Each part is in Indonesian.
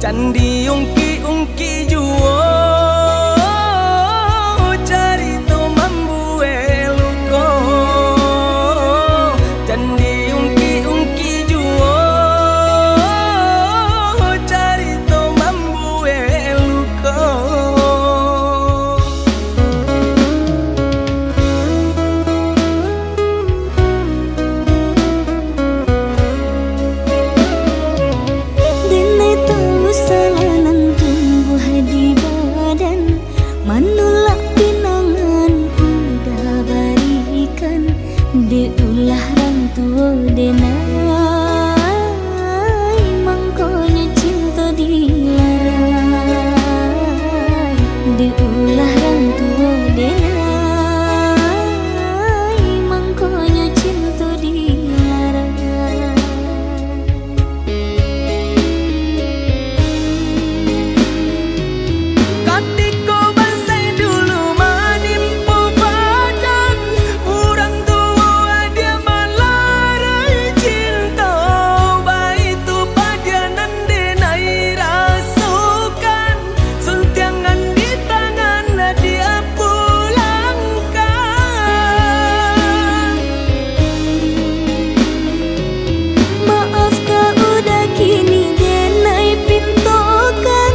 Candi ungki-ungki juwo carito mambue luko. Candi ungki-ungki juwo carito mambue luko. Dene tahu salanan tumbuh di badan, manulak pinangan udah barikan. De ulah rantua denai, mangkonya cinta dilarai. De ulah rantua denai, mangkonya cinta dilarai. Katiko bansai dulu manimpo badan, urang tua dia malarai cinta. Baitu padianan denai rasukan, suntiangan di tangan dia pulangkan. Maaf kau udah kini denai pintokan.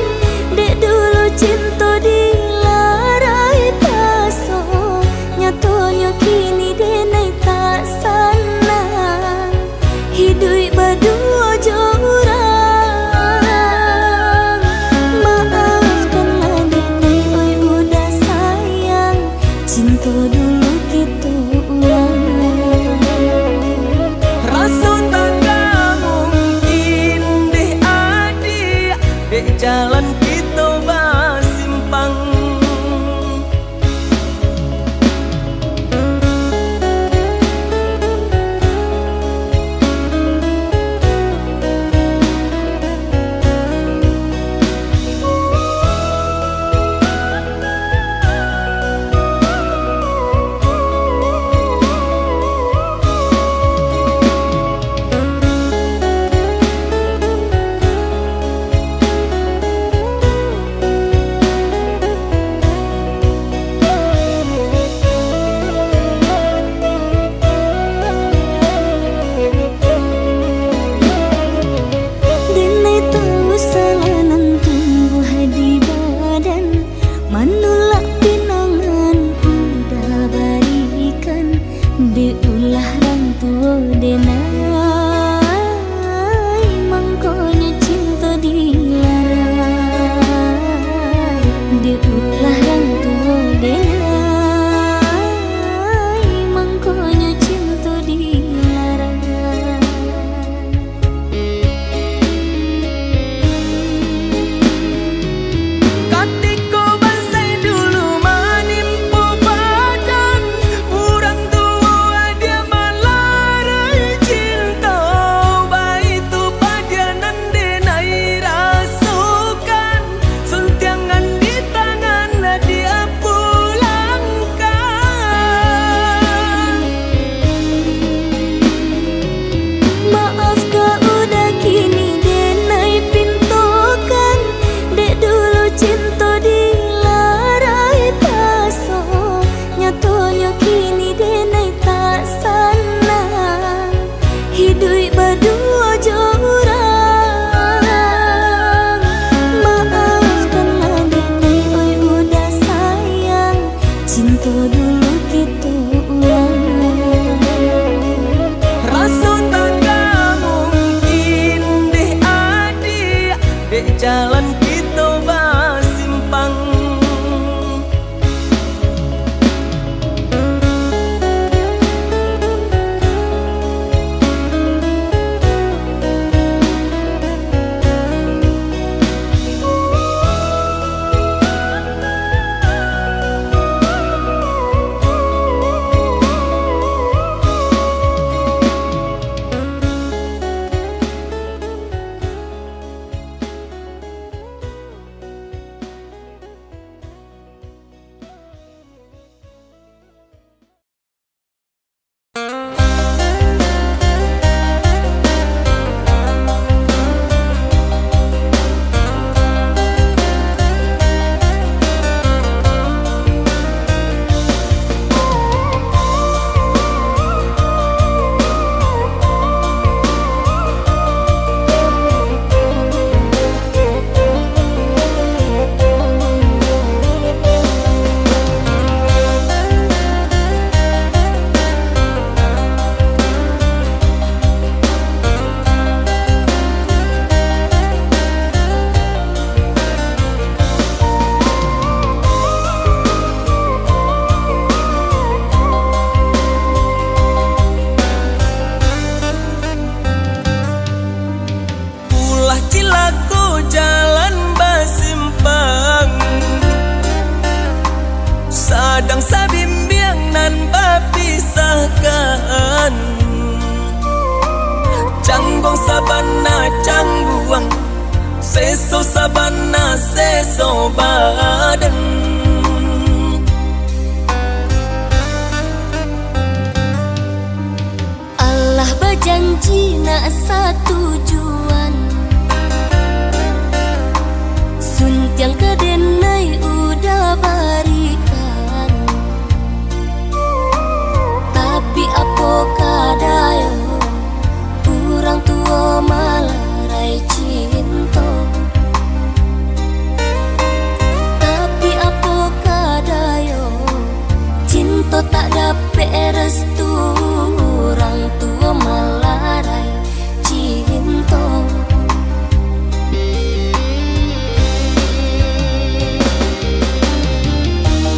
Dek dulu cinta dilarai paso, nyatonya kini denai tak sana. Hidup berdua jorang. Maafkanlah denai, oi udah sayang. Cinta dulu kita ulang. Rasa tak mungkin deh adik, dek jalan kita basimpang. Denai tahu salanan tumbuh di badan, manulak pinangan udah barikan. De ulah rantua denai, mangkonya cinta dilarai. De ulah rantua denai, mangkonya cinta dilarai. Katiko bansai dulu manimpo badan, urang tua dia malarai cinta. Baitu padianan denai rasukan, suntiangan di tangan dia pulangkan. Maaf kau udah kini denai pintokan. Dek dulu cinta dilarai paso, nyatonya kini denai tak sana. Hidup berdua jorang. Maafkanlah denai, oi udah sayang. Cinta dulu kita ulang. Rasa tak mungkin deh adik, dek jalan kita basimpang. cilaku jalan basimpang, sadang sabimbiang nan bapisahkan. Canggong sabana cangguang, seso sabana seso badan. Allah berjanji nak satu tujuan, suntiang kedenai udah barikan. Tapi apakah daya orang tua malarai cinta. Tapi apakah daya cinta tak dapat restu, orang tua malarai cinta.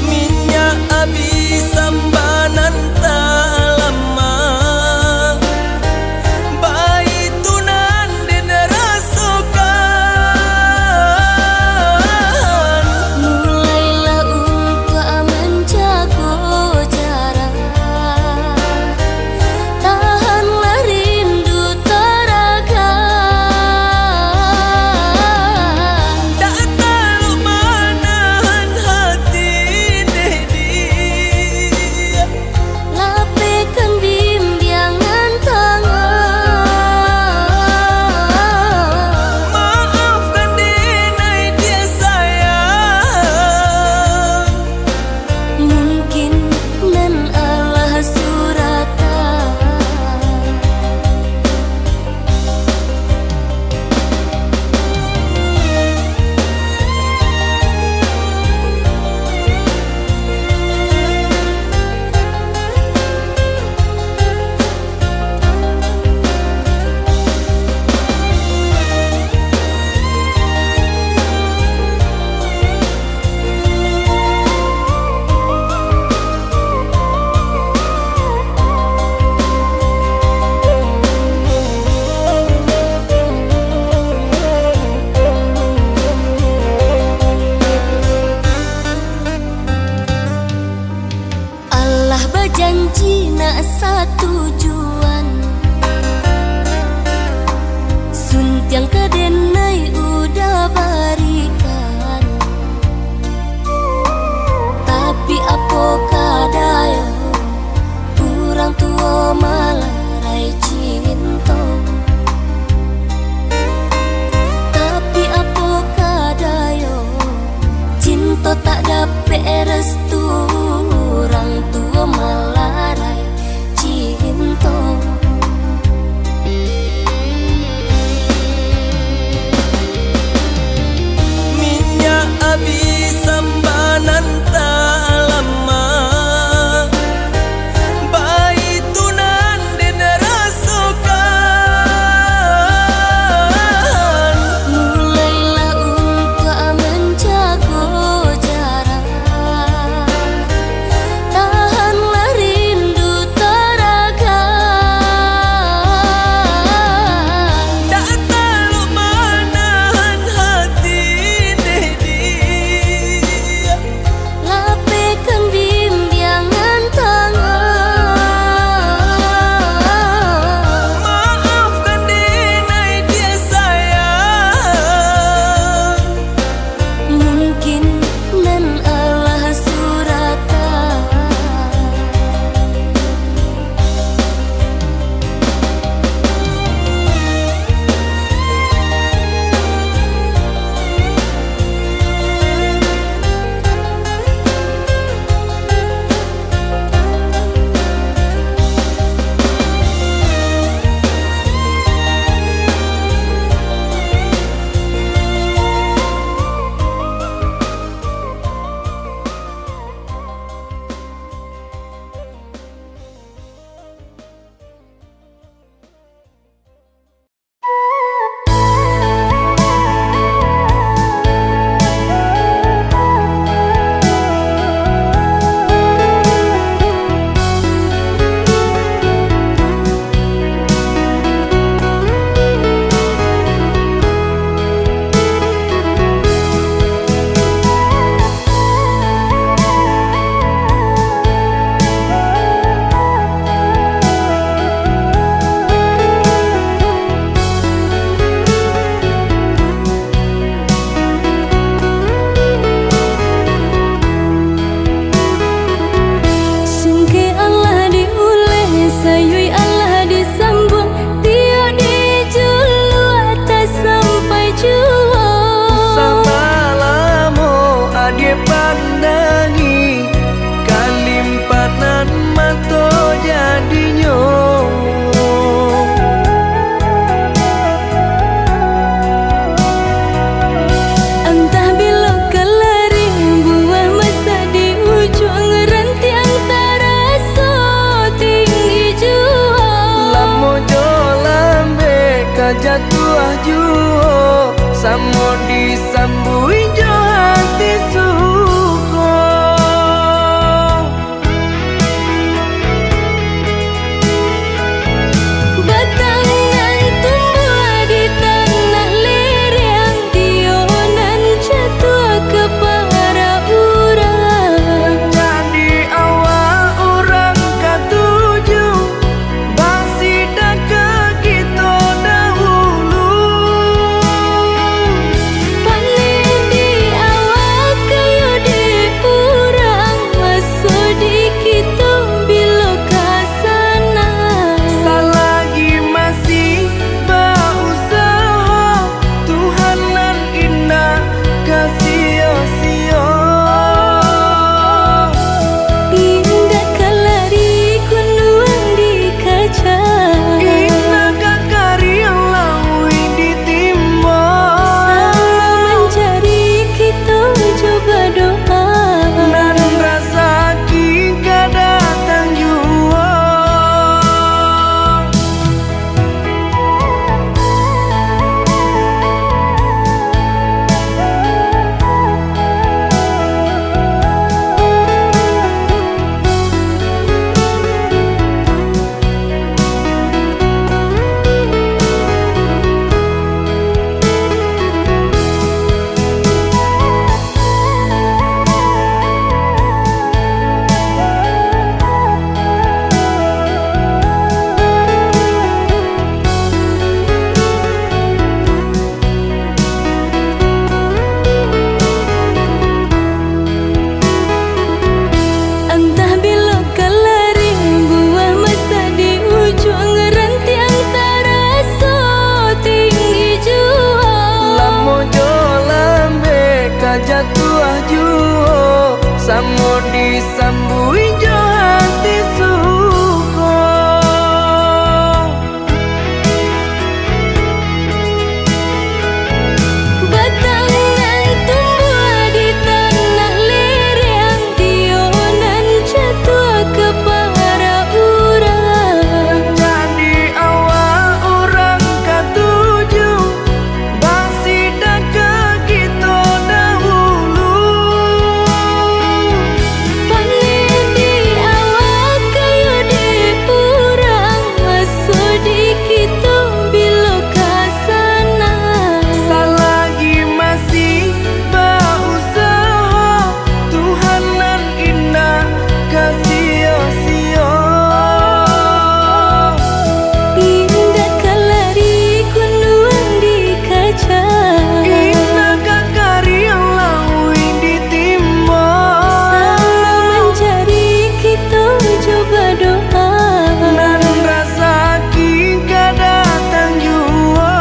Minyak abi sambanan tak lama, bayi tunan den rasukan. Mulailah untuk menjaga jarak, kajatuh juo samo disambui jo hati suko. Batangan tumbuh di tanah lereng, tionan jatuh ke para urang. Jadi awal orang katuju basida ke kita dahulu. Panen di awal kayu di urang, masuk di kita bila kasana. Selagi masih berusaha, Tuhanan indah kasih-sia. Indah kelari kunduan di kaca, Indah kakari laui ditimba. selalu mencari kita coba doa. Nan rasa kita datang jua. Entah bila kelari buah masa di ujung rantiang terasa tinggi jua. Lamo jo lambe kajatuh juo samo disambui jo hati suko. Batangan tumbuh di tanah lereng, tionan jatuh ke para urang. Jadi awal orang katuju basida ke kita dahulu. Panen di awal kayu di urang, masuk di kita bila kasana. Selagi masih berusaha, Tuhanan indah kasih-sia. Indah kelari kunduan di kaca, Indah kakari laui ditimba. selalu mencari kita coba doa. Nan rasa kita datang jua.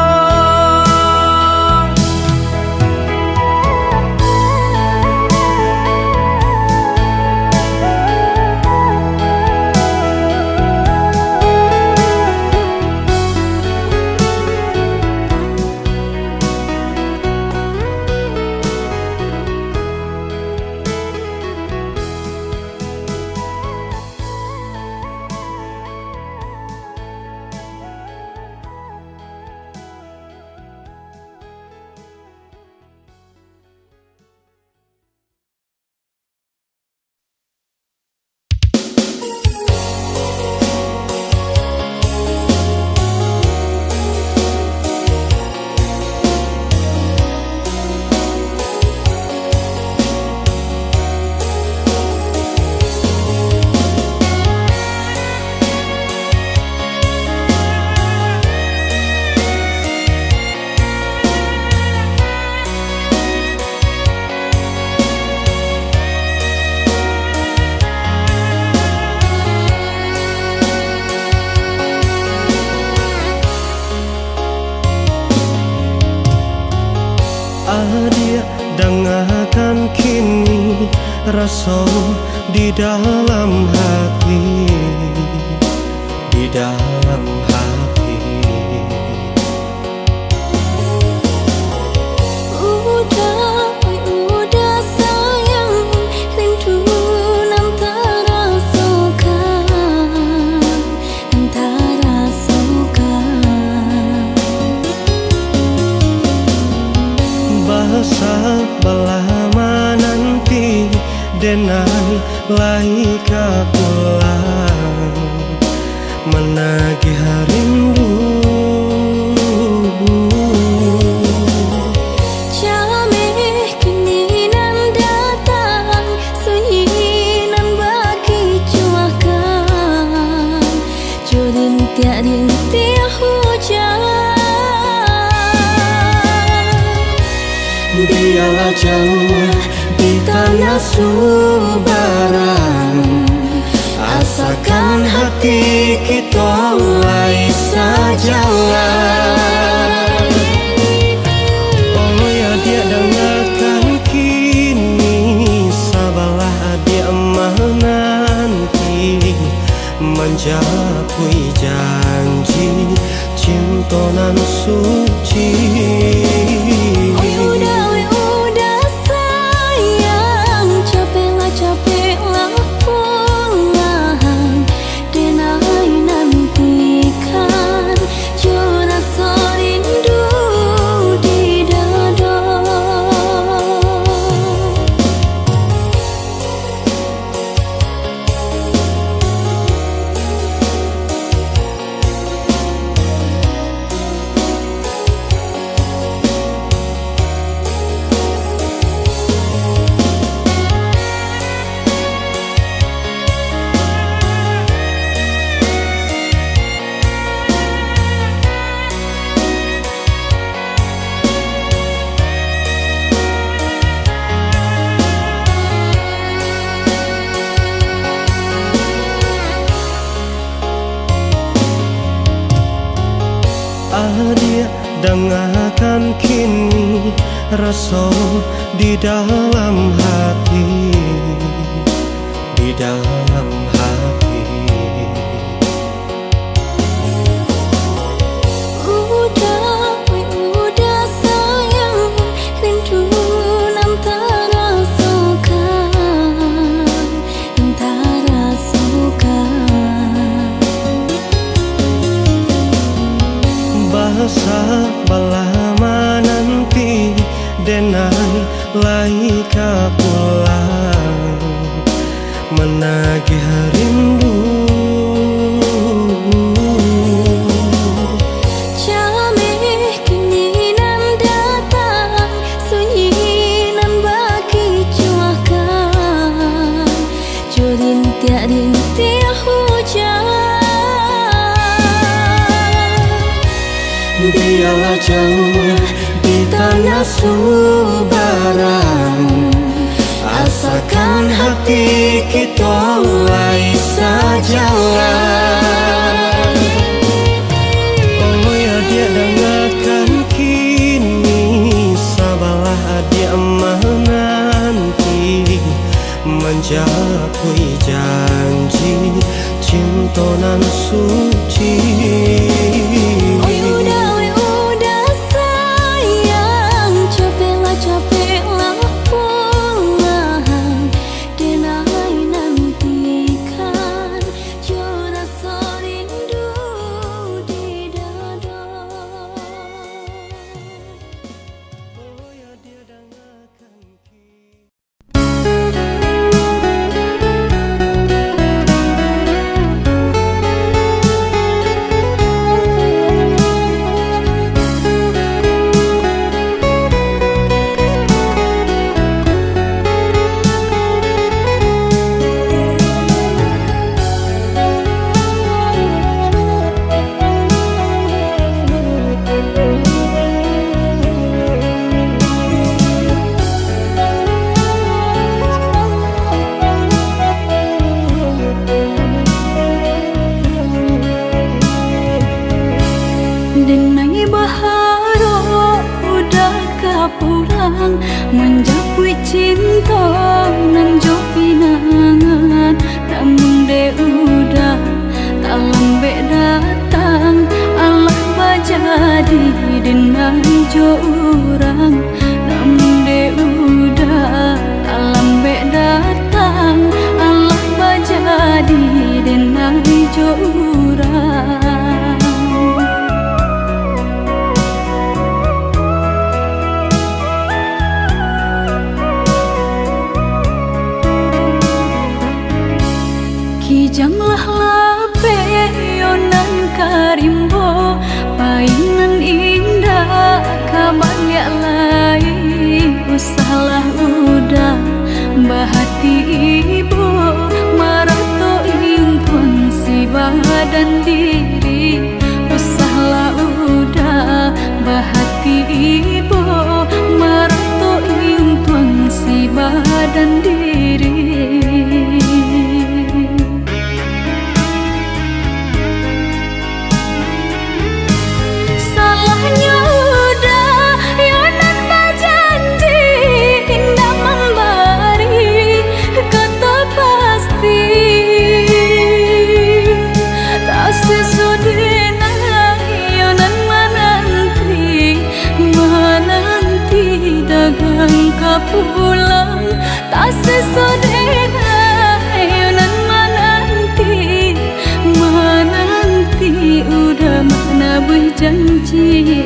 Adia dengarkan kini rasa di dalam hati, di dalam hati. Udah sayang, rindu nan terasukan, denai lai ka pulang menagih rindu. Jameh kini nan datang, sunyi nan bagi cuakan, jurin rintik hujan. Biarlah jauh di tanah Subaran, asalkan hati kita lai sajalah. Oh ya dia dengarkan kini, sabarlah dia menanti mencapai janji cinta nan suci. Udah sayang, capeklah pulang, denai nantikan jua rasa rindu di dada. Dia dengarkan kini rasa di dalam hati, di dalam hati. Udah sayang, rindu nan tak rasakan, tak rasakan. Bahasa belama nanti denai lai ka pulang menagih rindu. Jameh kini nan datang, sunyi nan bagi cuakan, jurin rintik hujan. Biarlah jauh di tanah Subaran, asalkan hati kita lai sajalah. Oh ya dia dengarkan kini, sabarlah dia menanti mencapai janji cinta nan suci. Udah sayang, capeklah pulang, denai nantikan jua rasa rindu di dada. Oh ya dia dengarkan kini. Denai baharo udah pulang, menjapui cinta nan jo pinangan. Namun de udah tak lambe datang, Allah bajadi denai jo urang. Namun de udah tak lambe datang, Allah bajadi denai jo urang. bahati ibu marato intuan si badan diri usahlah udah bahati ibu marato intuan si badan diri. Pulang tak sesodena ayonan menanti udah mana berjanji.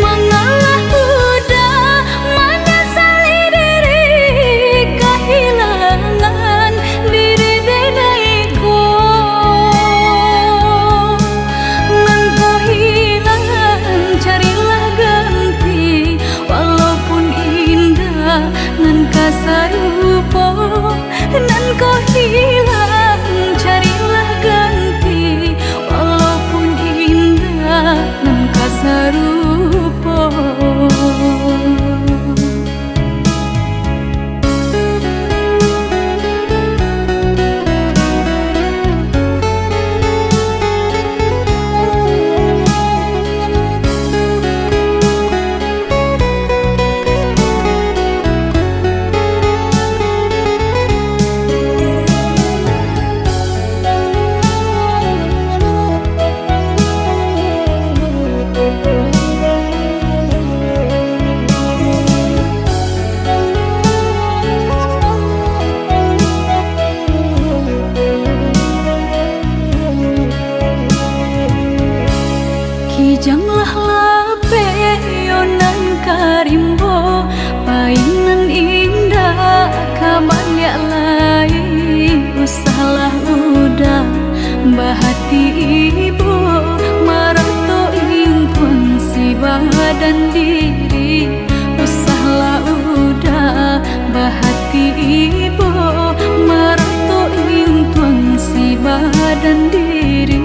Mengalah udah menyesali diri kehilangan diri denaiku. Sarupo nan kau hilang carilah ganti walaupun indah nan kasarupo. Kijanglah lape yonan karimbo painan indah kabalya lai usahlah udah bahati ibu marato intuan si badan diri usahlah udah bahati ibu marato intuan si badan diri.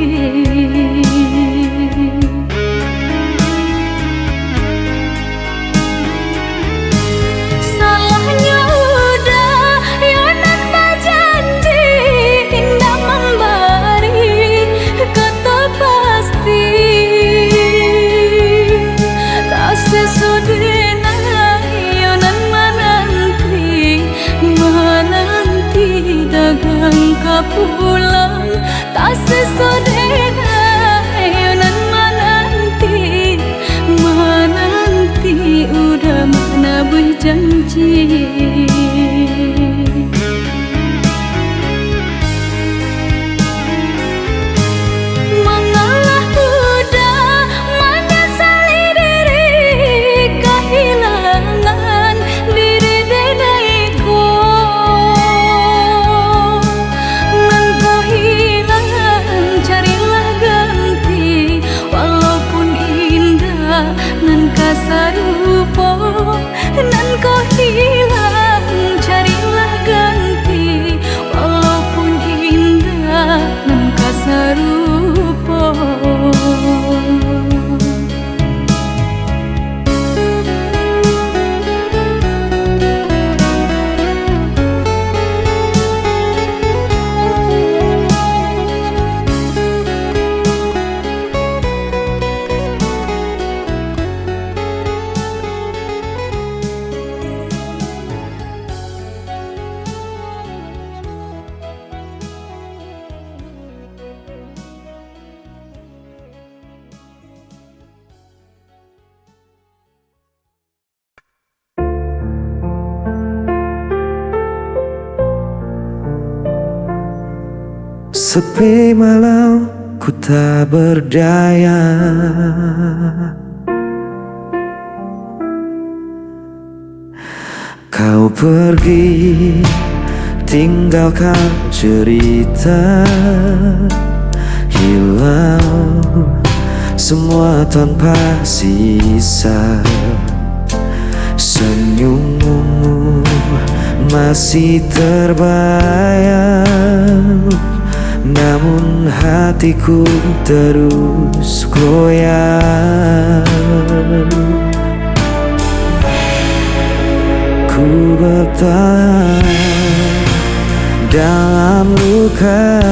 Pulang tak sesodena ayonan menanti udah mana berjanji. Mengalah udah menyesali diri kehilangan diri denaiku. Sarupo nan kau hilang carilah ganti walaupun indah nan kasarupo. Sepi malam ku tak berdaya, kau pergi tinggalkan cerita, hilang semua tanpa sisa. Senyummu masih terbayang, namun hatiku terus goyang. Ku bertahan dalam luka,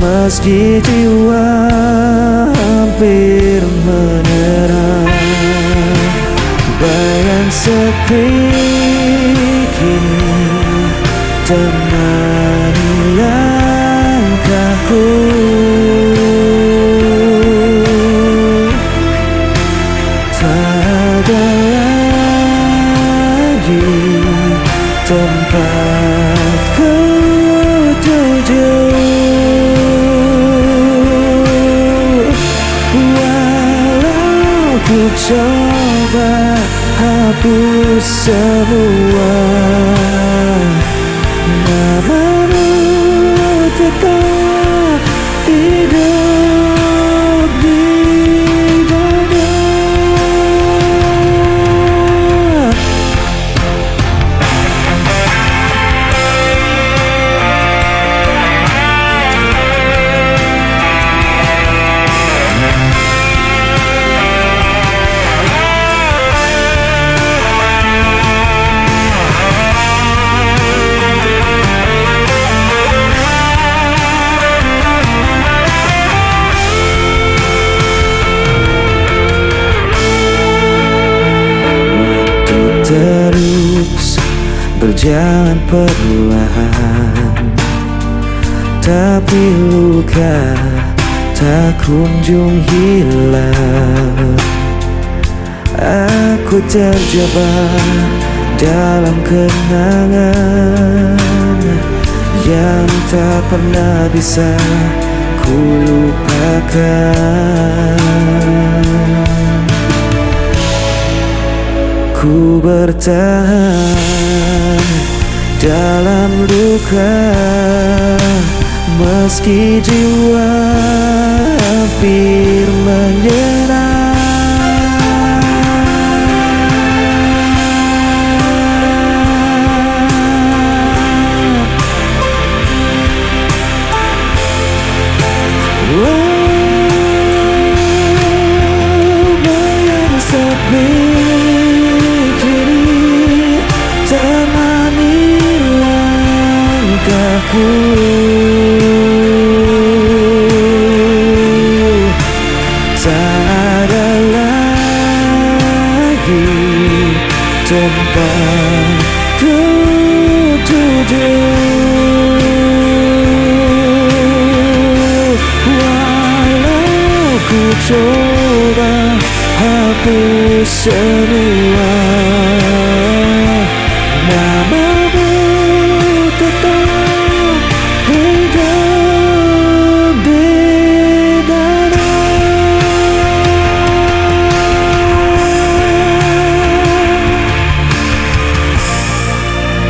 meski jiwa hampir menyerah. Bayang sepi kini temani langkahku. Tak ada lagi tempat ku tuju. Walau ku coba hapus semua, namamu tetap hidup di dada. Terus berjalan perlahan, tapi luka tak kunjung hilang. Aku terjebak dalam kenangan yang tak pernah bisa ku lupakan. Ku bertahan dalam luka, meski jiwa hampir menyerah. Bayang sepi temani langkahku. Tak ada lagi tempat ku tuju. Walau ku coba hapus semua, namamu tetap hidup di dada.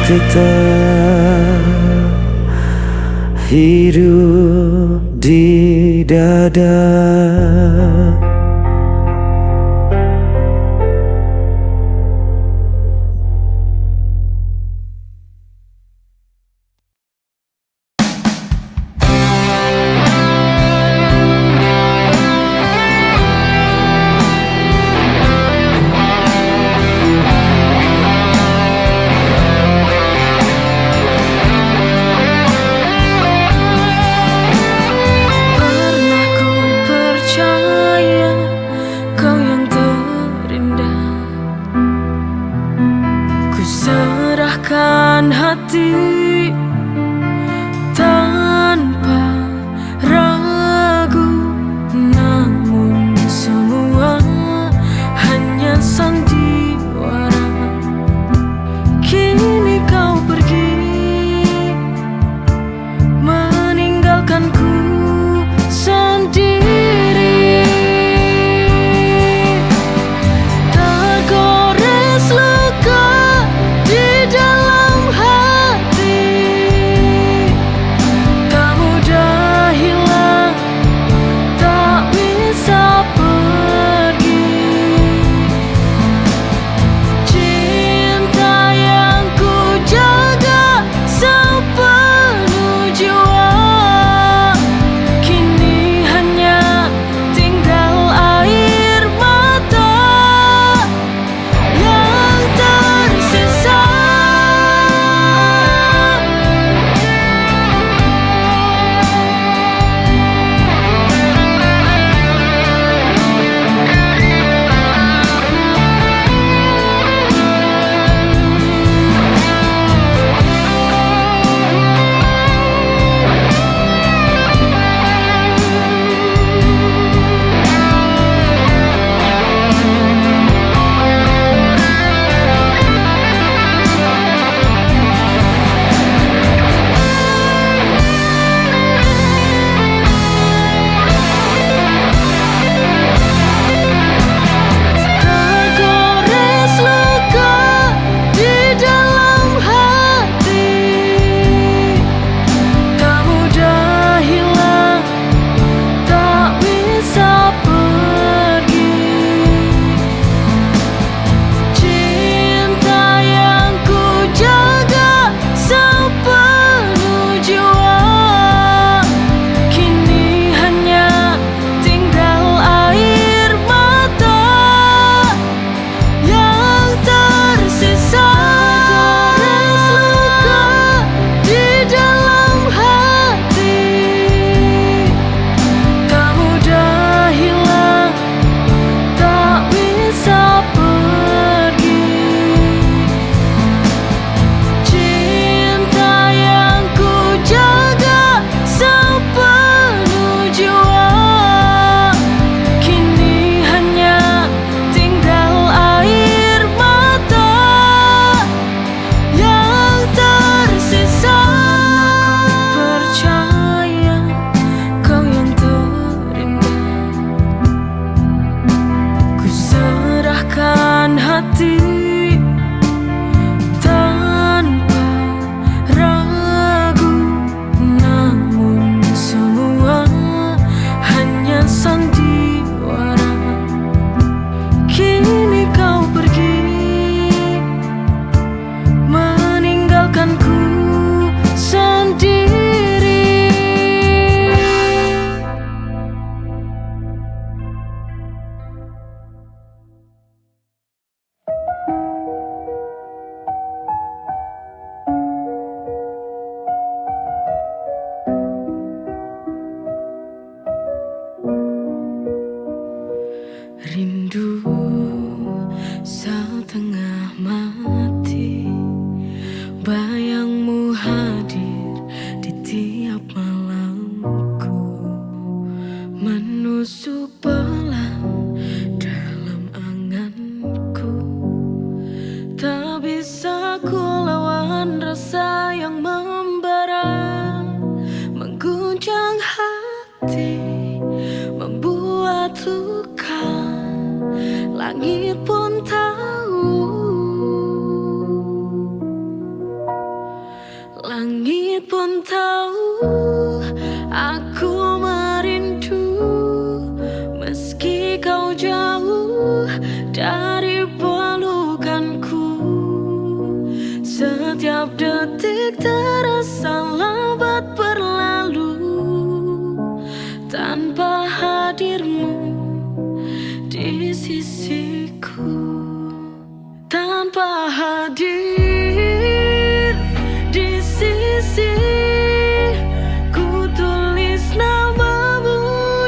Tetap hidup di dada. Pernah ku percaya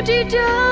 di dalam